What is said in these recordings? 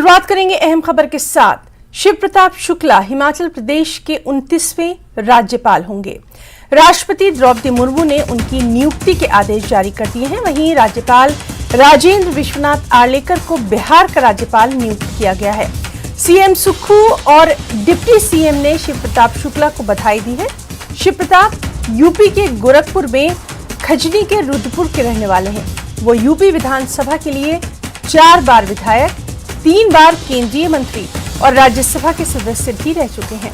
शुरुआत करेंगे अहम खबर के साथ। शिव प्रताप शुक्ला हिमाचल प्रदेश के 29वें राज्यपाल होंगे। राष्ट्रपति द्रौपदी मुर्मू ने उनकी नियुक्ति के आदेश जारी कर दिए हैं। वहीं राज्यपाल राजेंद्र विश्वनाथ आर्लेकर को बिहार का राज्यपाल नियुक्त किया गया है। सीएम सुक्खू और डिप्टी सीएम ने शिव प्रताप शुक्ला को बधाई दी है। शिव प्रताप यूपी के गोरखपुर में खजनी के रुद्रपुर के रहने वाले हैं। वो यूपी विधानसभा के लिए 4 बार विधायक, 3 बार केंद्रीय मंत्री और राज्यसभा के सदस्य भी रह चुके हैं।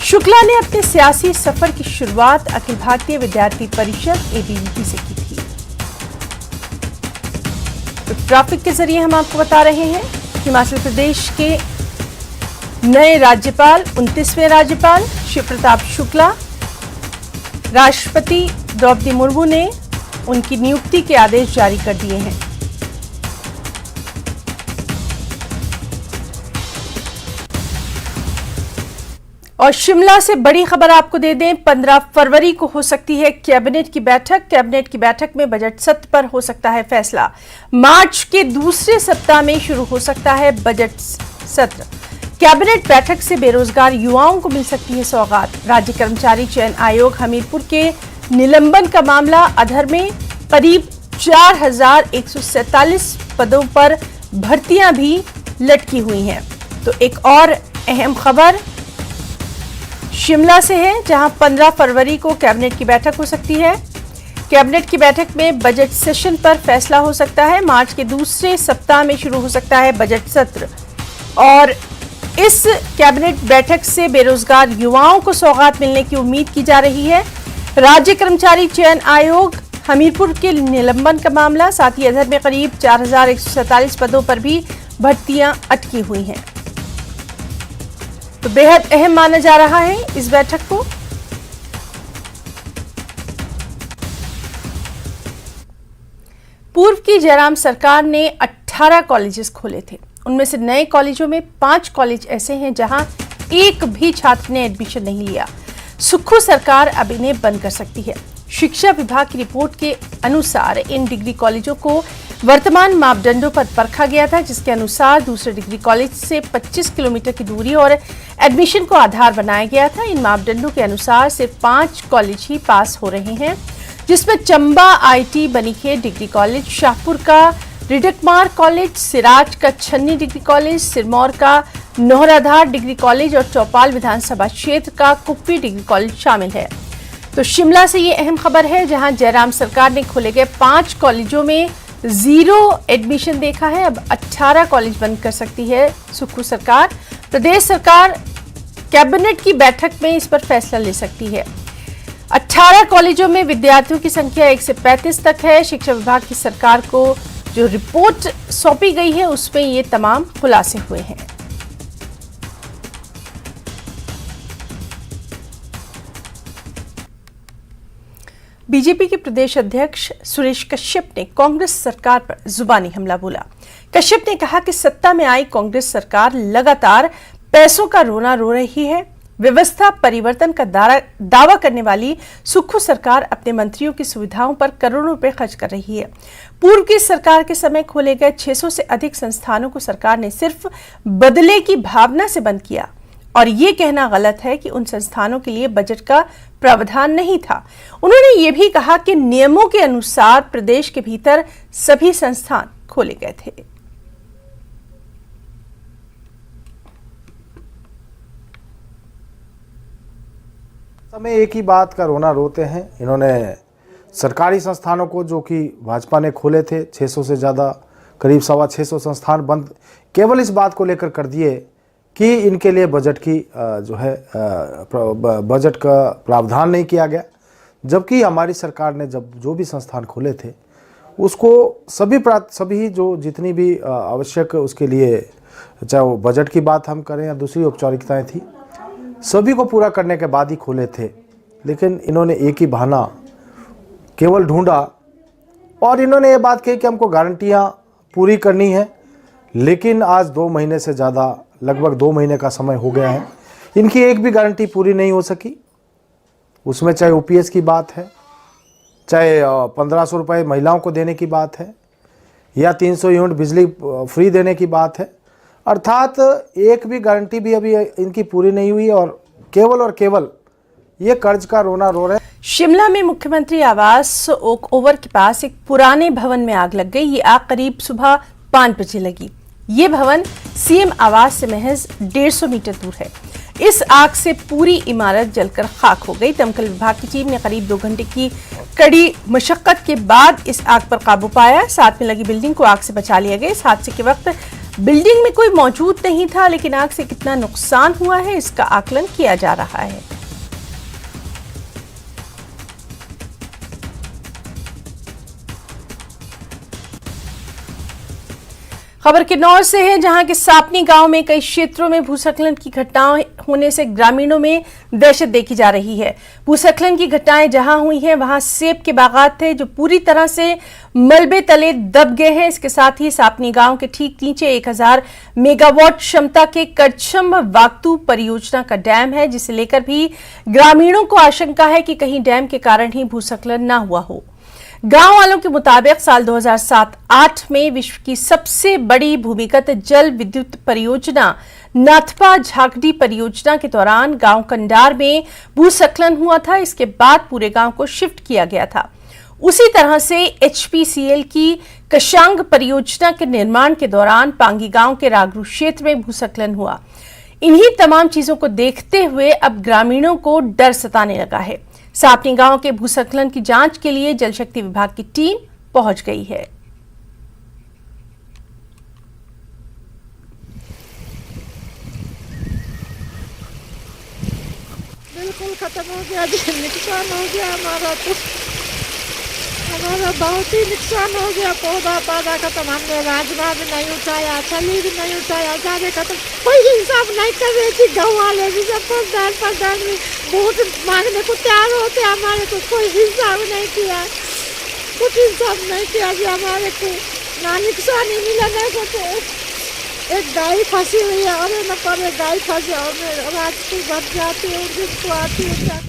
शुक्ला ने अपने सियासी सफर की शुरुआत अखिल भारतीय विद्यार्थी परिषद एबीवीपी से की थी। तो ट्रैफिक के जरिए हम आपको बता रहे हैं हिमाचल प्रदेश के नए राज्यपाल 29वें राज्यपाल शिव प्रताप शुक्ला, राष्ट्रपति द्रौपदी मुर्मू ने उनकी नियुक्ति के आदेश जारी कर दिए हैं। और शिमला से बड़ी खबर आपको दे दें, 15 फरवरी को हो सकती है कैबिनेट की बैठक। कैबिनेट की बैठक में बजट सत्र पर हो सकता है फैसला। मार्च के दूसरे सप्ताह में शुरू हो सकता है बजट सत्र। कैबिनेट बैठक से बेरोजगार युवाओं को मिल सकती है सौगात। राज्य कर्मचारी चयन आयोग हमीरपुर के निलंबन का मामला अधर में करीब 4147 पदों पर भर्तियां भी लटकी हुई हैं। तो एक और अहम खबर शिमला से है, जहां 15 फरवरी को कैबिनेट की बैठक हो सकती है। कैबिनेट की बैठक में बजट सेशन पर फैसला हो सकता है। मार्च के दूसरे सप्ताह में शुरू हो सकता है बजट सत्र और इस कैबिनेट बैठक से बेरोजगार युवाओं को सौगात मिलने की उम्मीद की जा रही है। राज्य कर्मचारी चयन आयोग हमीरपुर के निलंबन का मामला, साथ ही अधर में करीब 4147 पदों पर भी भर्तियां अटकी हुई हैं। तो बेहद अहम माना जा रहा है इस बैठक को। पूर्व की जयराम सरकार ने 18 कॉलेजेस खोले थे। उनमें से नए कॉलेजों में 5 कॉलेज ऐसे हैं जहां एक भी छात्र ने एडमिशन नहीं लिया। सुक्खू सरकार अब इन्हें बंद कर सकती है। शिक्षा विभाग की रिपोर्ट के अनुसार इन डिग्री कॉलेजों को वर्तमान मापदंडों पर परखा गया था, जिसके अनुसार दूसरे डिग्री कॉलेज से 25 किलोमीटर की दूरी और एडमिशन को आधार बनाया गया था। इन मापदंडों के अनुसार सिर्फ 5 कॉलेज ही पास हो रहे हैं, जिसमें Chamba IT Banikhet degree college, Shahpur का रिडकमार कॉलेज, सिराज का छन्नी डिग्री कॉलेज, सिरमौर का नौहराधार डिग्री कॉलेज और चौपाल विधानसभा क्षेत्र का कुप्पी डिग्री कॉलेज शामिल है। तो शिमला से ये अहम खबर है, जहां जयराम सरकार ने खोले गए 5 कॉलेजों में 0 एडमिशन देखा है। अब 18 कॉलेज बंद कर सकती है सुक्खू सरकार। प्रदेश सरकार कैबिनेट की बैठक में इस पर फैसला ले सकती है। 18 कॉलेजों में विद्यार्थियों की संख्या 1 से 35 तक है। शिक्षा विभाग की सरकार को जो रिपोर्ट सौंपी गई है उसमें ये तमाम खुलासे हुए हैं। बीजेपी के प्रदेश अध्यक्ष सुरेश कश्यप ने कांग्रेस सरकार पर जुबानी हमला बोला। कश्यप ने कहा कि सत्ता में आई कांग्रेस सरकार लगातार पैसों का रोना रो रही है। व्यवस्था परिवर्तन का दावा करने वाली सुक्खू सरकार अपने मंत्रियों की सुविधाओं पर करोड़ों रुपए खर्च कर रही है। पूर्व की सरकार के समय खोले गए 600 से अधिक संस्थानों को सरकार ने सिर्फ बदले की भावना से बंद किया और ये कहना गलत है कि उन संस्थानों के लिए बजट का प्रावधान नहीं था। उन्होंने ये भी कहा कि नियमों के अनुसार प्रदेश के भीतर सभी संस्थान खोले गए थे। समय एक ही बात का रोना रोते हैं। इन्होंने सरकारी संस्थानों को, जो कि भाजपा ने खोले थे 600 से ज़्यादा, करीब 625 संस्थान बंद केवल इस बात को लेकर कर दिए कि इनके लिए बजट की बजट का प्रावधान नहीं किया गया। जबकि हमारी सरकार ने जो भी संस्थान खोले थे उसको सभी जो जितनी भी आवश्यक उसके लिए, चाहे वो बजट की बात हम करें या दूसरी औपचारिकताएं थी, सभी को पूरा करने के बाद ही खोले थे। लेकिन इन्होंने एक ही बहाना केवल ढूंढा और इन्होंने ये बात कही कि हमको गारंटियां पूरी करनी है। लेकिन आज 2 महीने से ज़्यादा, लगभग 2 महीने का समय हो गया है, इनकी एक भी गारंटी पूरी नहीं हो सकी। उसमें चाहे ओपीएस की बात है, चाहे 1500 रुपये महिलाओं को देने की बात है, या 300 यूनिट बिजली फ्री देने की बात है, अर्थात एक भी गारंटी भी अभी इनकी पूरी नहीं हुई और केवल ये कर्ज का रोना रो रहे हैं। शिमला में मुख्यमंत्री आवास ओक ओवर के पास एक पुराने भवन में आग लग गई। ये आग करीब सुबह 5 बजे लगी। ये भवन सीएम आवास से महज 150 मीटर दूर है। इस आग से पूरी इमारत जलकर खाक हो गई। दमकल विभाग की टीम ने करीब 2 घंटे की कड़ी मशक्कत के बाद इस आग पर काबू पाया। साथ में लगी बिल्डिंग को आग से बचा लिया गया। इस हादसे के वक्त बिल्डिंग में कोई मौजूद नहीं था, लेकिन आग से कितना नुकसान हुआ है इसका आकलन किया जा रहा है। खबर किन्नौर से है, जहां के सापनी गांव में कई क्षेत्रों में भूस्खलन की घटनाएं होने से ग्रामीणों में दहशत देखी जा रही है। भूस्खलन की घटनाएं जहां हुई हैं वहां सेब के बागात थे जो पूरी तरह से मलबे तले दब गए हैं। इसके साथ ही सापनी गांव के ठीक नीचे 1000 मेगावाट क्षमता के करछम वाक्तू परियोजना का डैम है, जिसे लेकर भी ग्रामीणों को आशंका है कि कहीं डैम के कारण ही भूस्खलन न हुआ हो। गांव वालों के मुताबिक साल 2007-8 में विश्व की सबसे बड़ी भूमिगत जल विद्युत परियोजना नाथपा झाकड़ी परियोजना के दौरान गांव कंडार में भूस्खलन हुआ था। इसके बाद पूरे गांव को शिफ्ट किया गया था। उसी तरह से एचपीसीएल की कशांग परियोजना के निर्माण के दौरान पांगी गांव के रागरू क्षेत्र में भूस्खलन हुआ। इन्हीं तमाम चीजों को देखते हुए अब ग्रामीणों को डर सताने लगा है। सापनी गांव के भूस्खलन की जांच के लिए जल शक्ति विभाग की टीम पहुंच गई है। बिल्कुल खत्म हो गया, नुकसान हो गया हमारा बहुत ही नुकसान हो गया। पौधा खत्म, हमने राजमा भी नहीं उठाया, छली भी नहीं उठाया, ज्यादा खत्म। कोई हिसाब नहीं कर रहे थे। गाँव वाले भी सब प्रधान भी बहुत मांगने को तैयार होते, हमारे को कोई हिसाब नहीं किया, कुछ हिसाब नहीं किया कि हमारे को ना नुकसान ही मिला नहीं कुछ। एक गाय फंसी हुई है, अरे न करे गाय फंसे और रात को बच जाती है, जिसको आती है क्या।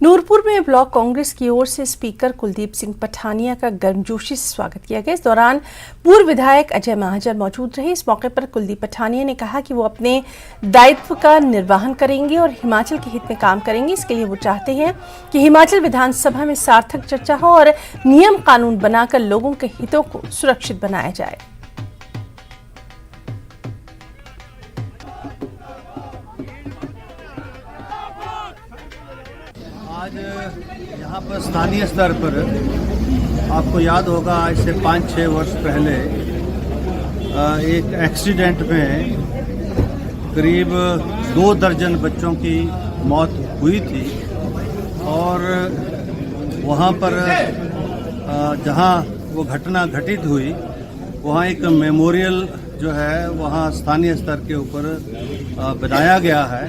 नूरपुर में ब्लॉक कांग्रेस की ओर से स्पीकर कुलदीप सिंह पठानिया का गर्मजोशी से स्वागत किया गया। इस दौरान पूर्व विधायक अजय महाजन मौजूद रहे। इस मौके पर कुलदीप पठानिया ने कहा कि वो अपने दायित्व का निर्वहन करेंगे और हिमाचल के हित में काम करेंगे। इसके लिए वो चाहते हैं कि हिमाचल विधानसभा में सार्थक चर्चा हो और नियम कानून बनाकर लोगों के हितों को सुरक्षित बनाया जाए। आज यहाँ पर स्थानीय स्तर पर आपको याद होगा, आज से 5-6 वर्ष पहले एक एक्सीडेंट में करीब 2 दर्जन बच्चों की मौत हुई थी और वहाँ पर जहाँ वो घटना घटित हुई वहाँ एक मेमोरियल जो है वहाँ स्थानीय स्तर के ऊपर बनाया गया है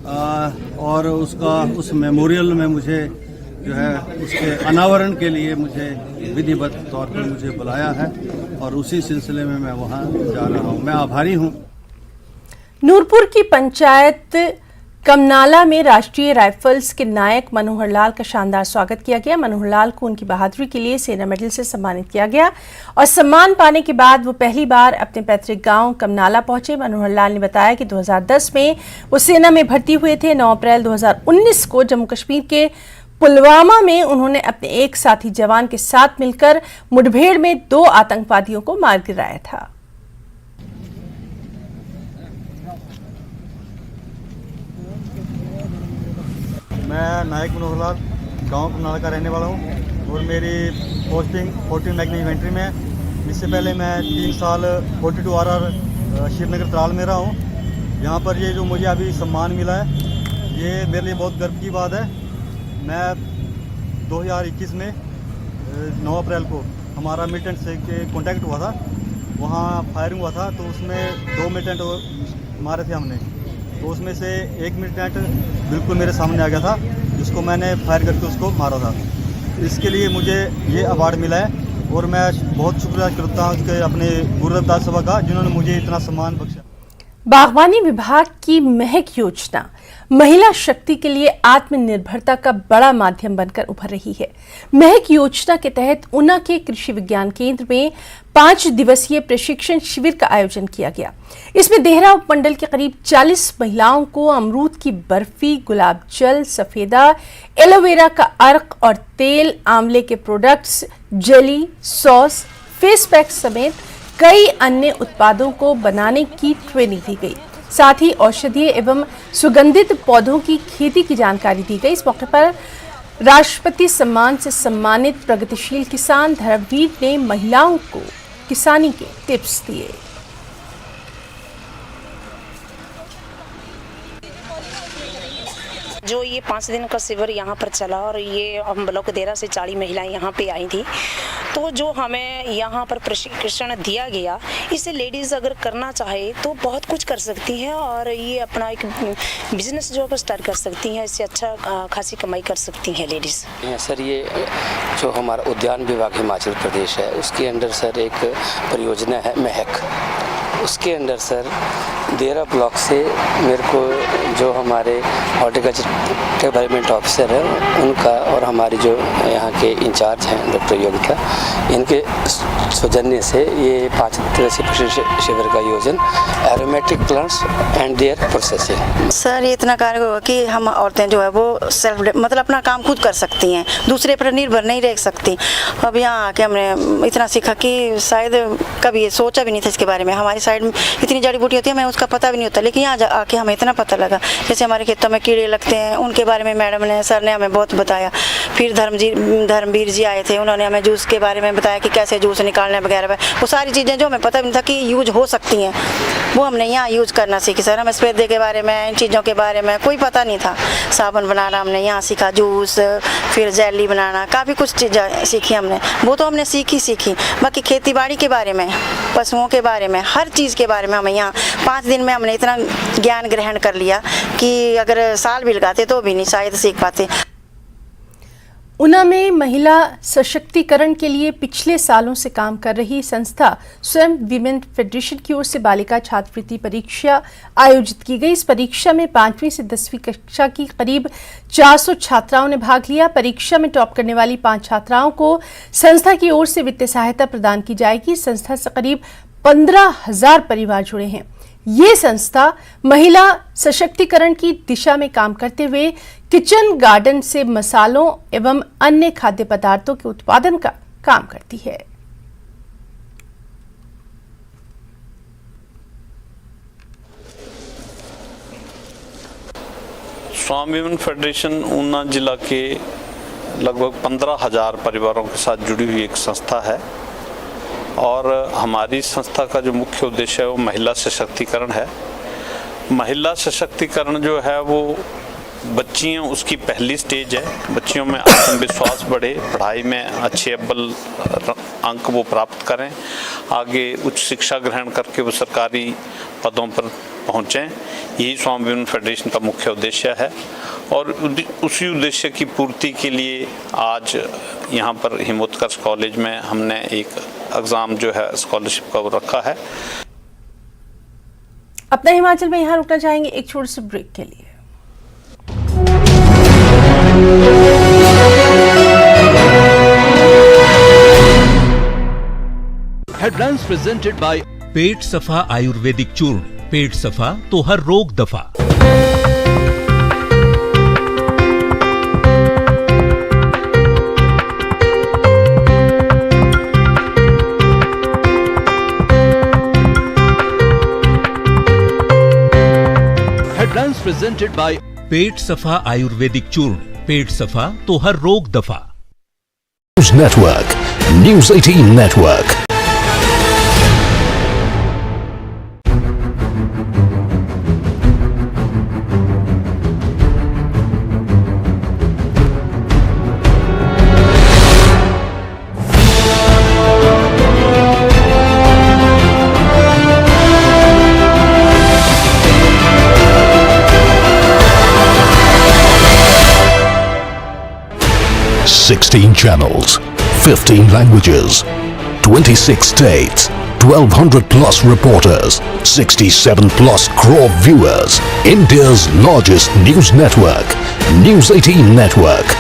और उस मेमोरियल में मुझे जो है उसके अनावरण के लिए मुझे विधिवत तौर पर मुझे बुलाया है और उसी सिलसिले में मैं वहाँ जा रहा हूँ। मैं आभारी हूँ। नूरपुर की पंचायत कमनाला में राष्ट्रीय राइफल्स के नायक मनोहर लाल का शानदार स्वागत किया गया। मनोहर लाल को उनकी बहादुरी के लिए सेना मेडल से सम्मानित किया गया और सम्मान पाने के बाद वो पहली बार अपने पैतृक गांव कमनाला पहुंचे। मनोहर लाल ने बताया कि 2010 में वो सेना में भर्ती हुए थे। 9 अप्रैल 2019 को जम्मू कश्मीर के पुलवामा में उन्होंने अपने एक साथी जवान के साथ मिलकर मुठभेड़ में 2 आतंकवादियों को मार गिराया था। मैं नायक मनोहर लाल गाँव कमनाला का रहने वाला हूँ और मेरी पोस्टिंग 14 मैग्नी इन्वेंट्री में है। इससे पहले मैं 3 साल 42 RR श्रीनगर त्राल में रहा हूँ। यहाँ पर ये जो मुझे अभी सम्मान मिला है ये मेरे लिए बहुत गर्व की बात है। मैं 2021 में 9 अप्रैल को हमारा मिलिटेंट से कॉन्टैक्ट हुआ था, वहाँ फायरिंग हुआ था तो उसमें 2 मिलिटेंट मारे थे हमने। तो उसमें से एक मिलिटेंट बिल्कुल मेरे सामने आ गया था जिसको मैंने फायर करके उसको मारा था। इसके लिए मुझे ये अवार्ड मिला है और मैं बहुत शुक्रिया करता हूँ उसके अपने गुरु रविदास सभा का जिन्होंने मुझे इतना सम्मान बख्शा। बागवानी विभाग की महक योजना महिला शक्ति के लिए आत्मनिर्भरता का बड़ा माध्यम बनकर उभर रही है। महक योजना के तहत ऊना के कृषि विज्ञान केंद्र में 5 दिवसीय प्रशिक्षण शिविर का आयोजन किया गया। इसमें देहरा उपमंडल के करीब 40 महिलाओं को अमरूद की बर्फी, गुलाब जल, सफेदा, एलोवेरा का अर्क और तेल, आंवले के products, jelly, sauce, face pack समेत कई अन्य उत्पादों को बनाने की ट्रेनिंग दी गई। साथ ही औषधीय एवं सुगंधित पौधों की खेती की जानकारी दी गई। इस मौके पर राष्ट्रपति सम्मान से सम्मानित प्रगतिशील किसान धर्मवीर ने महिलाओं को किसानी के टिप्स दिए। जो ये 5 दिन का शिविर यहाँ पर चला और ये हम ब्लॉक देहरा से 40 महिलाएं यहाँ पे आई थी, तो जो हमें यहाँ पर प्रशिक्षण दिया गया, इसे लेडीज़ अगर करना चाहे तो बहुत कुछ कर सकती हैं और ये अपना एक बिजनेस जो है स्टार्ट कर सकती हैं। इससे अच्छा खासी कमाई कर सकती हैं लेडीज़। सर, ये जो हमारा उद्यान विभाग हिमाचल प्रदेश है उसके अंडर सर एक परियोजना है महक। उसके अंदर सर देहरा ब्लॉक से मेरे को जो हमारे हॉर्टिकल्चर डेवलपमेंट ऑफिसर है उनका और हमारी जो यहाँ के इंचार्ज हैं डॉक्टर योगिता, इनके सौजन्य से ये 5 दिवसीय प्रशिक्षण शिविर का आयोजन aromatic plants and their processing. Sir, ये इतना कार्य होगा कि हम औरतें जो है वो सेल्फ मतलब अपना काम खुद कर सकती हैं, दूसरे पर निर्भर नहीं रह सकती। अब यहाँ आके हमने इतना सीखा कि शायद कभी ये सोचा भी नहीं था इसके बारे में। हमारी साइड में इतनी जड़ी बूटी होती है, हमें उसका पता भी नहीं होता, लेकिन यहाँ आके हमें इतना पता लगा। जैसे हमारे खेतों में कीड़े लगते हैं, उनके बारे में मैडम ने, सर ने हमें बहुत बताया। फिर धर्मवीर जी आए थे, उन्होंने हमें जूस के बारे में बताया कि कैसे जूस निकालना वगैरह। वो सारी चीज़ें जो हमें पता भी नहीं था कि यूज हो सकती हैं, वो हमने यहाँ यूज करना सीखी। सर, हमें स्पेदे के बारे में, इन चीज़ों के बारे में कोई पता नहीं था। साबुन बनाना हमने यहाँ सीखा, जूस, फिर जेली बनाना, काफ़ी कुछ चीज़ें सीखी हमने। वो तो हमने सीखी। बाकी खेती बाड़ी के बारे में, पशुओं के बारे में, हर चीज़ के बारे में हमें यहाँ 5 दिन में हमने इतना ज्ञान ग्रहण कर लिया कि अगर साल भी लगाते तो भी नहीं शायद सीख पाते। ऊना में महिला सशक्तिकरण के लिए पिछले सालों से काम कर रही संस्था स्वयं विमेन फेडरेशन की ओर से बालिका छात्रवृत्ति परीक्षा आयोजित की गई। इस परीक्षा में 5वीं से 10वीं कक्षा की करीब 400 छात्राओं ने भाग लिया। परीक्षा में टॉप करने वाली 5 छात्राओं को संस्था की ओर से वित्तीय सहायता प्रदान की जाएगी। संस्था से करीब 15,000 परिवार जुड़े हैं। ये संस्था महिला सशक्तिकरण की दिशा में काम करते हुए किचन गार्डन से मसालों एवं अन्य खाद्य पदार्थों के उत्पादन का काम करती है। स्वामी विमेन फेडरेशन ऊना जिला के लगभग 15,000 परिवारों के साथ जुड़ी हुई एक संस्था है और हमारी संस्था का जो मुख्य उद्देश्य है वो महिला सशक्तिकरण है। महिला सशक्तिकरण जो है वो बच्चियाँ उसकी पहली स्टेज है। बच्चियों में आत्मविश्वास बढ़े, पढ़ाई में अच्छे अव्वल अंक वो प्राप्त करें, आगे उच्च शिक्षा ग्रहण करके वो सरकारी पदों पर पहुँचें। यही स्वामी विमेन फेडरेशन का मुख्य उद्देश्य है और उसी उद्देश्य की पूर्ति के लिए आज यहाँ पर हिमोत्कर्ष कॉलेज में हमने एक एग्ज़ाम जो है स्कॉलरशिप का वो रखा है। अपना हिमाचल में यहाँ रुकना चाहेंगे एक छोटे से ब्रेक के लिए। हेडलाइंस प्रेजेंटेड बाय पेट सफा आयुर्वेदिक चूर्ण। पेट सफा तो हर रोग दफा। हेडलाइंस प्रेजेंटेड बाय पेट सफा आयुर्वेदिक चूर्ण। पेट सफा तो हर रोग दफा। News network, news 18 network. Sixteen channels, 15 languages, 26 states, 1200 plus reporters, 67 plus crore viewers. India's largest news network, News 18 Network.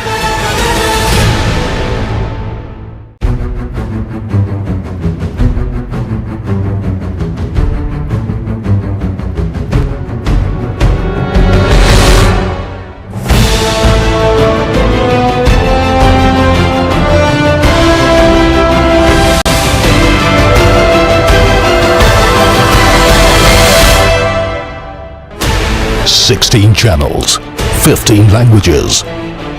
Sixteen channels, 15 languages,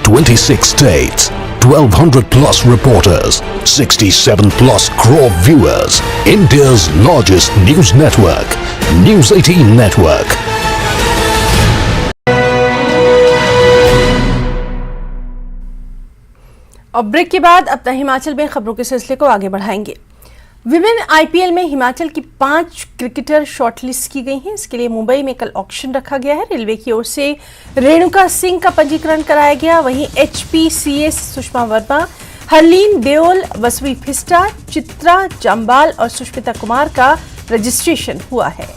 26 states, 1200 plus reporters, 67 plus crore viewers. India's largest news network, News 18 Network. और break के बाद अपना हिमाचल में खबरों के सिलसिले को आगे बढ़ाएंगे। विमेन आईपीएल में हिमाचल की 5 क्रिकेटर शॉर्टलिस्ट की गई हैं। इसके लिए मुंबई में कल ऑक्शन रखा गया है। रेलवे की ओर से रेणुका सिंह का पंजीकरण कराया गया। वहीं HPCA सुषमा वर्मा, हरलीन देओल, वसवी फिस्टा, चित्रा जाम्बाल और सुष्मिता कुमार का रजिस्ट्रेशन हुआ है।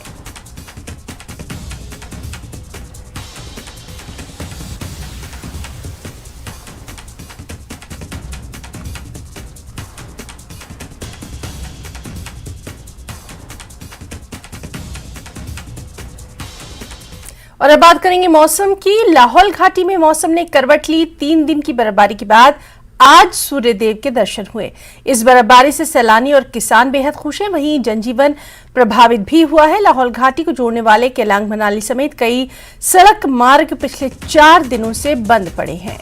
और अब बात करेंगे मौसम की। लाहौल घाटी में मौसम ने करवट ली। 3 दिन की बर्फबारी के बाद आज सूर्यदेव के दर्शन हुए। इस बर्फबारी से सैलानी और किसान बेहद खुश हैं। वहीं जनजीवन प्रभावित भी हुआ है। लाहौल घाटी को जोड़ने वाले केलांग मनाली समेत कई सड़क मार्ग पिछले 4 दिनों से बंद पड़े हैं।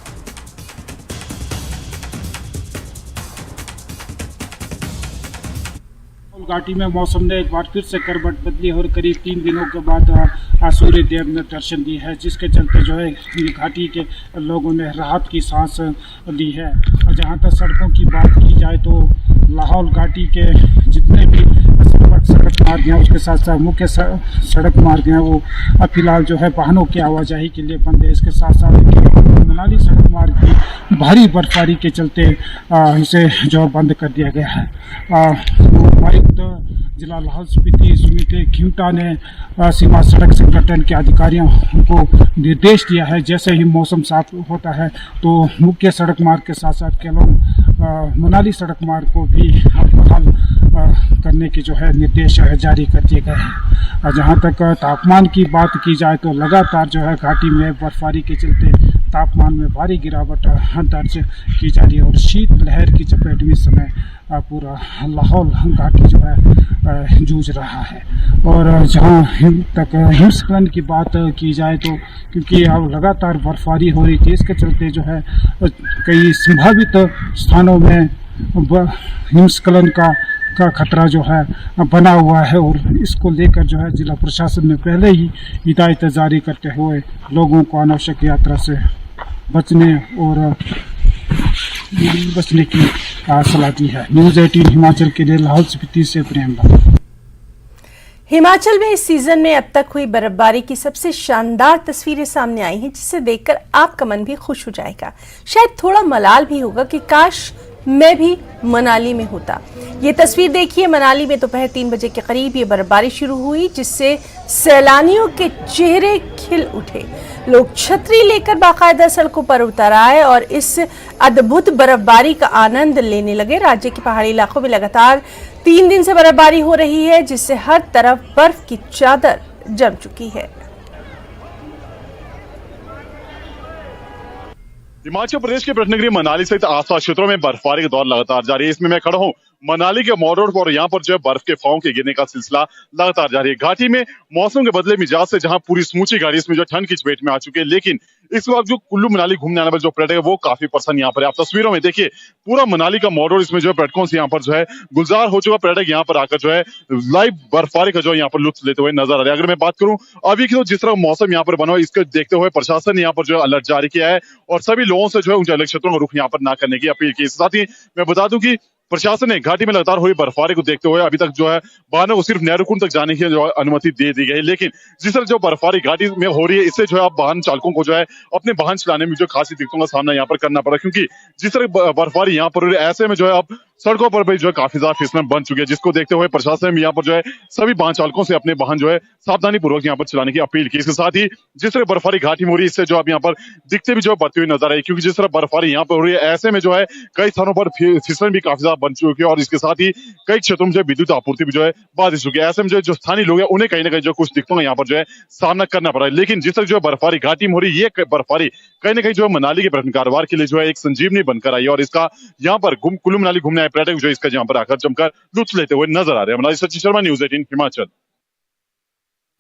घाटी में मौसम ने एक बार फिर से करवट बदली और करीब 3 दिनों के बाद सूर्य देव ने दर्शन दी है, जिसके चलते जो है घाटी के लोगों ने राहत की सांस ली है। और जहां तक सड़कों की बात की जाए तो लाहौल घाटी के जितने भी सड़क मार्ग हैं उसके साथ साथ मुख्य सड़क मार्ग हैं वो फिलहाल जो है वाहनों की आवाजाही के लिए बंद है। इसके साथ साथ मनाली सड़क मार्ग की भारी बर्फबारी के चलते इसे जो बंद कर दिया गया है। उपायुक्त जिला लाहौल स्पीति सुमित खिमटा ने सीमा सड़क संगठन के अधिकारियों को निर्देश दिया है, जैसे ही मौसम साफ होता है तो मुख्य सड़क मार्ग के साथ साथ केलोंग मनाली सड़क मार्ग को भी बहाल करने के जो है निर्देश जारी कर दिए गए हैं। जहां तक तापमान की बात की जाए तो लगातार जो है घाटी में बर्फबारी के चलते तापमान में भारी गिरावट दर्ज की जा रही है और शीत लहर की चपेट में इस समय पूरा लाहौल घाटी जो है जूझ रहा है। और जहां हिमस्खलन की बात की जाए तो क्योंकि अब लगातार बर्फबारी हो रही थी, इसके चलते जो है कई संभावित स्थानों में हिमस्खलन का खतरा जो है बना हुआ है और इसको लेकर जो है जिला प्रशासन ने पहले ही हिदायत जारी करते हुए लोगों को अनावश्यक यात्रा से बचने की सलाह दी है। न्यूज़ 18 हिमाचल के लिए लाहौल स्पीति से प्रेमलाल। हिमाचल में इस सीजन में अब तक हुई बर्फबारी की सबसे शानदार तस्वीरें सामने आई हैं, जिसे देखकर आपका मन भी खुश हो जाएगा। शायद थोड़ा मलाल भी होगा कि काश मैं भी मनाली में होता। ये तस्वीर देखिए, मनाली में दोपहर 3 बजे के करीब ये बर्फबारी शुरू हुई, जिससे सैलानियों के चेहरे खिल उठे। लोग छतरी लेकर बाकायदा सड़कों पर उतर आए और इस अद्भुत बर्फबारी का आनंद लेने लगे। राज्य के पहाड़ी इलाकों में लगातार 3 दिन से बर्फबारी हो रही है, जिससे हर तरफ बर्फ की चादर जम चुकी है। हिमाचल प्रदेश के पर्यटन मनाली सहित आसपास क्षेत्रों में बर्फबारी का दौर लगातार जारी है। इसमें मैं खड़ा हूं मनाली के मॉल रोड पर, यहाँ पर जो है बर्फ के फाहों के गिरने का सिलसिला लगातार जारी है। घाटी में मौसम के बदले मिजाज से जहां पूरी समूची घाटी इसमें जो ठंड की चपेट में आ चुकी है, लेकिन इस वक्त जो कुल्लू मनाली घूमने आने वाले जो पर्यटक है वो काफी प्रसन्न यहाँ पर है। आप तस्वीरों में देखिए पूरा मनाली का मॉल रोड इसमें जो है पर्यटकों से यहाँ पर जो है गुलजार हो चुका। पर्यटक यहाँ पर आकर जो है लाइव बर्फबारी का जो यहाँ पर लुत्फ लेते हुए नजर आ रहे हैं। अगर मैं बात करूं अभी की तो जिस तरह मौसम यहाँ पर बना हुआ इसको देखते हुए प्रशासन ने यहाँ पर जो है अलर्ट जारी किया है और सभी लोगों से जो है उन जल क्षेत्रों का रुख यहाँ पर ना करने की अपील की। साथ ही मैं बता दूं कि प्रशासन ने घाटी में लगातार हुई बर्फबारी को देखते हुए अभी तक जो है वाहनों को सिर्फ नेहरूकुंड तक जाने की जो अनुमति दे दी गई, लेकिन जिस तरह जो बर्फबारी घाटी में हो रही है इससे जो है अब वाहन चालकों को जो है अपने वाहन चलाने में जो खासी दिक्कतों का सामना यहाँ पर करना पड़ा, क्योंकि जिस तरह बर्फबारी यहाँ पर हो रही है ऐसे में जो है अब सड़कों पर भी जो है काफी ज्यादा फिसलन बन चुकी है, जिसको देखते हुए प्रशासन ने यहाँ पर जो है सभी वाहन चालकों से अपने वाहन जो है सावधानी पूर्वक यहाँ पर चलाने की अपील की। इसके साथ ही जिस तरह बर्फबारी घाटी में हो रही है, इससे जो अब यहाँ पर दिखते भी जो है बढ़ती हुई नजर आई, क्योंकि जिस तरह बर्फबारी यहाँ पर हो रही है, ऐसे में जो है कई स्थानों पर फिसलन भी काफी ज्यादा बन चुकी है और इसके साथ ही कई क्षेत्रों में जो विद्युत आपूर्ति भी जो है बाधित चुकी है। ऐसे में जो स्थानीय लोग हैं उन्हें कहीं ना कहीं जो कुछ दिक्कतों का यहाँ पर जो है सामना करना पड़ा है। लेकिन जिस तरह जो बर्फबारी घाटी में हो रही है, ये बर्फबारी कहीं ना कहीं जो है मनाली के पर्यटन कारोबार के लिए जो है एक संजीवनी बनकर आई है और इसका यहाँ पर कुल्लू मनाली घूमने आए पर्यटक जो इसका यहाँ पर आकर जमकर लुत्फ लेते हुए नजर आ रहे हैं। मनाली सचिन शर्मा, न्यूज़ 18 हिमाचल।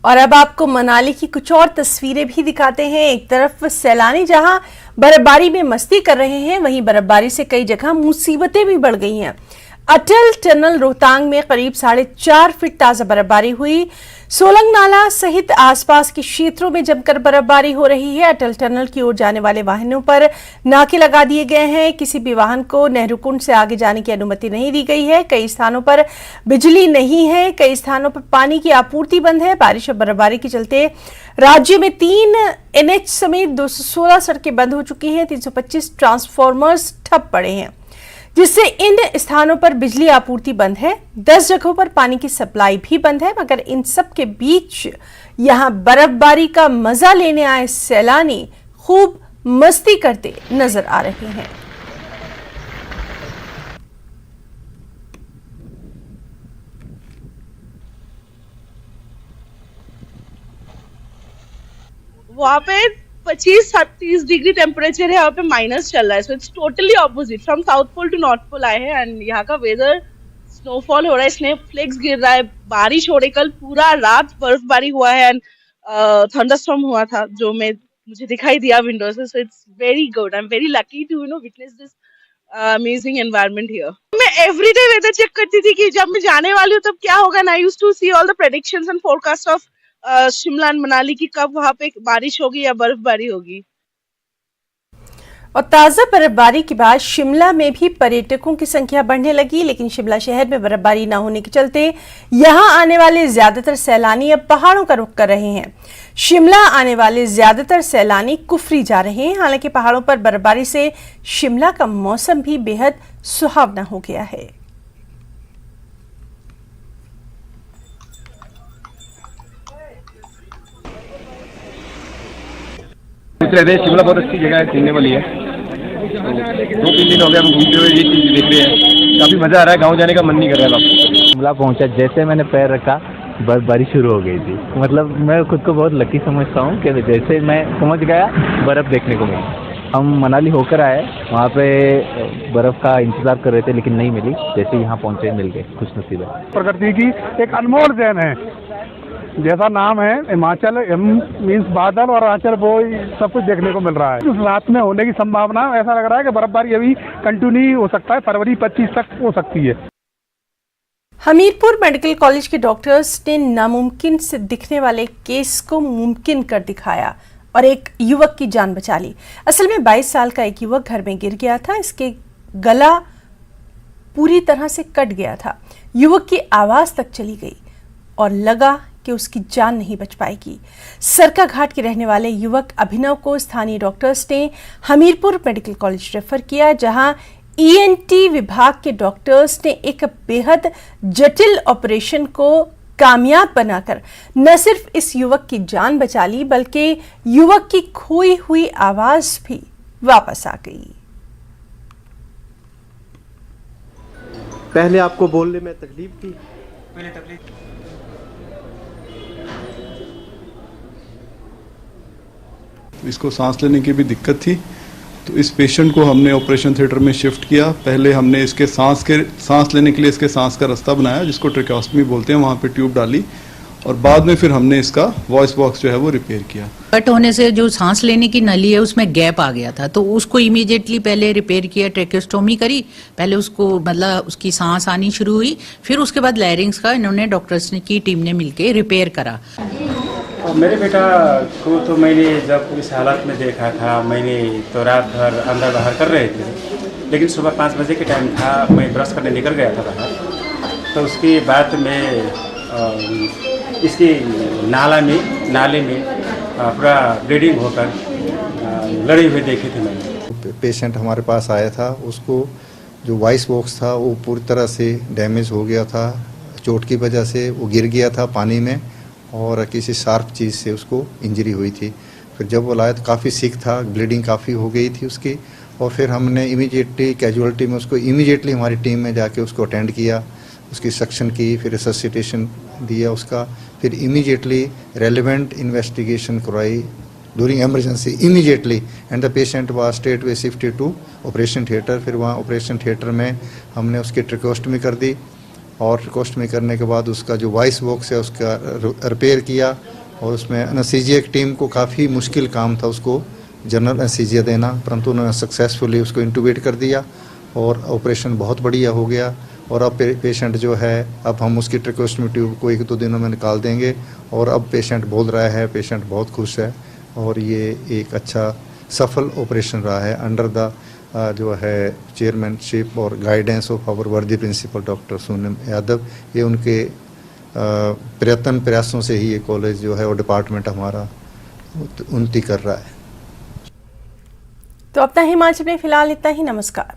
और अब आपको मनाली की कुछ और तस्वीरें भी दिखाते हैं। एक तरफ सैलानी जहां बर्फबारी में मस्ती कर रहे हैं, वहीं बर्फबारी से कई जगह मुसीबतें भी बढ़ गई हैं। अटल टनल रोहतांग में करीब 4.5 फीट ताजा बर्फबारी हुई। सोलंग नाला सहित आसपास के क्षेत्रों में जमकर बर्फबारी हो रही है। अटल टनल की ओर जाने वाले वाहनों पर नाके लगा दिए गए हैं। किसी भी वाहन को नेहरू कुंड से आगे जाने की अनुमति नहीं दी गई है। कई स्थानों पर बिजली नहीं है, कई स्थानों पर पानी की आपूर्ति बंद है। बारिश और बर्फबारी के चलते राज्य में 3 NH समेत 216 सड़कें बंद हो चुकी हैं। 325 ट्रांसफार्मर्स ठप पड़े हैं, जिससे इन स्थानों पर बिजली आपूर्ति बंद है। 10 जगहों पर पानी की सप्लाई भी बंद है। मगर इन सब के बीच यहां बर्फबारी का मजा लेने आए सैलानी खूब मस्ती करते नजर आ रहे हैं। वहां पे 25-30 डिग्री टेम्परेचर है, यहाँ पे माइनस चल रहा है। So it's totally opposite. From south pole to north pole आए हैं एंड यहाँ का वेदर, स्नोफॉल हो रहा है, स्नेक गिर रहा है, बारिश हो रही। कल पूरा रात बर्फबारी हुआ है एंड थंडरस्टॉर्म हुआ था जो मुझे दिखाई दिया विंडो से। So it's very good. I am very lucky to witness this amazing environment here. मैं एवरीडे वेदर चेक करती थी कि जब मैं जाने वाली हूँ तब क्या होगा। I used to see all the predictions and forecast of Shimla and Manali की कब वहां पे बारिश होगी या बर्फबारी होगी। और ताजा बर्फबारी के बाद शिमला में भी पर्यटकों की संख्या बढ़ने लगी, लेकिन शिमला शहर में बर्फबारी न होने के चलते यहां आने वाले ज्यादातर सैलानी अब पहाड़ों का रुख कर रहे हैं। शिमला आने वाले ज्यादातर सैलानी कुफरी जा रहे हैं। हालांकि पहाड़ों पर बर्फबारी से शिमला का मौसम भी बेहद सुहावना हो गया है। शिमला बहुत अच्छी जगह है, घूमने वाली है। तो 2-3 दिन हो गए हम घूमते हुए, ये चीज देख रहे हैं। काफी मजा आ रहा है, गांव जाने का मन नहीं कर रहा है। शिमला पहुंचा, जैसे मैंने पैर रखा बर्फबारी शुरू हो गई थी। मतलब मैं खुद को बहुत लकी समझता हूँ कि जैसे मैं समझ गया बर्फ देखने को मिली। हम मनाली होकर आए, वहाँ पे बर्फ का इंतजार कर रहे थे लेकिन नहीं मिली। जैसे यहाँ पहुंचे मिल गए, खुशनसीब है। प्रकृति की एक अनमोल देन है। जैसा नाम है हिमाचल, मीन्स बादल और आंचल, वो सब कुछ देखने को मिल रहा है। उस रात में होने की संभावना, ऐसा लग रहा है कि बर्फबारी अभी कंटिन्यू हो सकता है, फरवरी 25 तक हो सकती है। हमीरपुर मेडिकल कॉलेज के डॉक्टर्स ने नामुमकिन से दिखने वाले केस को मुमकिन कर दिखाया और एक युवक की जान बचा ली। असल में 22 साल का एक युवक घर में गिर गया था। इसके गला पूरी तरह से कट गया था। युवक की आवाज तक चली गई और लगा कि उसकी जान नहीं बच पाएगी। सरका घाट के रहने वाले युवक अभिनव को स्थानीय डॉक्टर्स ने हमीरपुर मेडिकल कॉलेज रेफर किया, जहां ENT विभाग के डॉक्टर्स ने एक बेहद जटिल ऑपरेशन को कामयाब बनाकर न सिर्फ इस युवक की जान बचा ली, बल्कि युवक की खोई हुई आवाज भी वापस आ गई। पहले आपको बोलने में तकलीफ थी? पहले तकलीफ इसको सांस लेने की भी दिक्कत थी, तो इस पेशेंट को हमने ऑपरेशन थिएटर में शिफ्ट किया। पहले हमने इसके सांस लेने के लिए इसके सांस का रास्ता बनाया, जिसको ट्रेकोस्टमी बोलते हैं, वहाँ पे ट्यूब डाली और बाद में फिर हमने इसका वॉइस बॉक्स जो है वो रिपेयर किया। कट होने से जो सांस लेने की नली है उसमें गैप आ गया था, तो उसको इमीडिएटली पहले रिपेयर किया, ट्रेकोस्टोमी करी। पहले उसको मतलब उसकी सांस आनी शुरू हुई, फिर उसके बाद लैरिंग्स का इन्होंने डॉक्टर्स की टीम ने मिलकर रिपेयर करा। मेरे बेटा को तो मैंने जब इस हालत में देखा था, मैंने तो रात भर अंदर बाहर कर रहे थे, लेकिन सुबह 5 बजे के टाइम था, मैं ब्रश करने निकल गया था बाहर। तो उसके बाद में इसकी नाले में पूरा ब्लीडिंग होकर लड़ी हुई देखी थी मैंने। पेशेंट हमारे पास आया था, उसको जो वॉइस बॉक्स था वो पूरी तरह से डैमेज हो गया था, चोट की वजह से वो गिर गया था पानी में और किसी शार्प चीज़ से उसको इंजरी हुई थी। फिर जब वो लाया तो काफ़ी सिक था, ब्लीडिंग काफ़ी हो गई थी उसकी, और फिर हमने इमीडिएटली कैजुअलिटी में उसको इमीडिएटली हमारी टीम में जाके उसको अटेंड किया, उसकी सक्शन की, फिर रिससिटेशन दिया उसका, फिर इमीडिएटली रेलिवेंट इन्वेस्टिगेशन करवाई during emergency immediately, and the patient was straight way shifted to operation theatre. फिर वहाँ ऑपरेशन थिएटर में हमने उसकी ट्रिकोस्टमी कर दी और ट्रिकोस्टमी करने के बाद उसका जो वॉइस बॉक्स है उसका रिपेयर किया, और उसमें एनेस्थीसिया की टीम को काफ़ी मुश्किल काम था उसको जनरल एनेस्थीसिया देना, परंतु उन्होंने सक्सेसफुली उसको इंटूबेट कर दिया और ऑपरेशन बहुत बढ़िया हो गया। और अब पेशेंट जो है, अब हम उसकी ट्रिकोस्टमी ट्यूब को 1-2 दिनों में निकाल देंगे, और अब पेशेंट बोल रहा है, पेशेंट बहुत खुश है, और ये एक अच्छा सफल ऑपरेशन रहा है अंडर द जो है चेयरमैनशिप और गाइडेंस ऑफ आवर वर्दी प्रिंसिपल डॉक्टर सोनम यादव। ये उनके प्रयासों से ही ये कॉलेज जो है और डिपार्टमेंट हमारा उन्नति कर रहा है। तो अपना हिमाचल में फिलहाल इतना ही। नमस्कार।